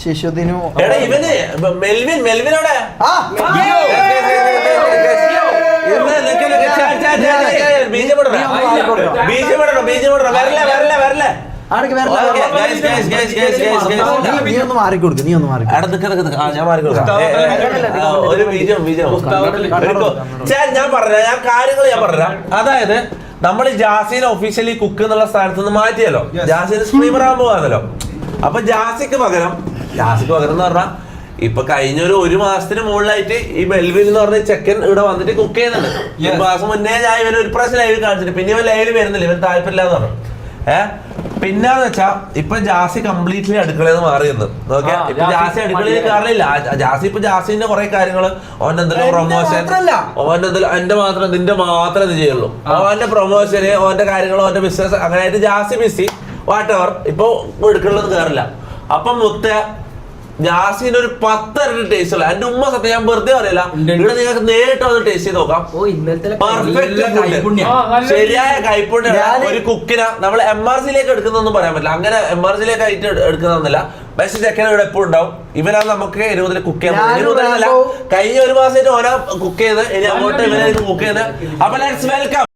ശിശുദിനു ഇവന് മെൽവിനോടെ ഒരു ബീജം ഞാൻ പറഞ്ഞ അതായത് നമ്മൾ ജാസിനെ ഒഫീഷ്യലി കുക്ക് എന്നുള്ള സ്ഥാനത്ത് നിന്ന് മാറ്റിയല്ലോ, ജാസിന് സ്ട്രീമർ ആകാൻ പോകാന്നല്ലോ. അപ്പൊ ജാസിക്ക് പകരം എന്ന് പറഞ്ഞാൽ ഇപ്പൊ കഴിഞ്ഞ ഒരു മാസത്തിന് മുകളിലായിട്ട് ഈ മെൽവിൻ എന്ന് പറഞ്ഞ ചെക്കൻ ഇവിടെ വന്നിട്ട് കുക്ക് ചെയ്യുന്നുണ്ട്. ഒരു മാസം മുന്നേ ഞാൻ ഇവന് ഒരു പ്രാവശ്യം ലൈവ് കാണിച്ചിട്ട് പിന്നെ ഇവൻ ലൈവിൽ വരുന്നില്ല, ഇവൻ താല്പര്യമില്ല എന്ന് പറഞ്ഞു. പിന്നെന്ന് വെച്ചാ ഇപ്പൊ ജാസി കംപ്ലീറ്റ്ലി അടുക്കളയെന്ന് മാറിയെന്ന് നോക്കിയാ. ഇപ്പൊ ജാസി അടുക്കളയിൽ കാറില്ല. ജാസിന്റെ കുറെ കാര്യങ്ങള് ഓന്റെ എന്തെങ്കിലും പ്രൊമോഷൻ, ഓന്റെ എന്തെങ്കിലും നിന്റെ മാത്രം ഇത് ചെയ്യുള്ളൂ. ഓന്റെ പ്രൊമോഷന്, ഓന്റെ കാര്യങ്ങൾ, ഓന്റെ ബിസിനസ്, അങ്ങനെയായിട്ട് ജാസി ബിസി വാട്ട് എവർ. ഇപ്പൊ എടുക്കണമെന്ന് കയറില്ല. അപ്പം ജാസിന്റെ ഒരു 10 ഇരട്ടി ടേസ്റ്റ് ഉള്ള എന്റെ ഉമ്മ സത്യം ഞാൻ വെറുതെ പറയില്ല, ഇവിടെ നിങ്ങൾക്ക് നേരിട്ട് വന്ന് ടേസ്റ്റ് ചെയ്ത് നോക്കാം. ശരിയായ കൈപ്പുണ്യ ഒരു കുക്കിനെ നമ്മൾ MRC-ലേക്ക് എടുക്കുന്നൊന്നും പറയാൻ പറ്റില്ല. അങ്ങനെ MRC-ലേക്ക് ആയിട്ട് എടുക്കുന്നൊന്നുമില്ല. ബെസ്റ്റ് ചെക്കൻ ഇവിടെ എപ്പോഴും ഉണ്ടാവും. ഇവനാ നമുക്ക് 20 കുക്ക് ചെയ്യാൻ കഴിഞ്ഞ ഒരു മാസമായിട്ട് ഓരോ കുക്ക് ചെയ്ത് ഇനി അങ്ങോട്ട് ഇവനായിട്ട് കുക്ക് ചെയ്ത്. അപ്പൊ ലെറ്റ്സ് വെൽക്കം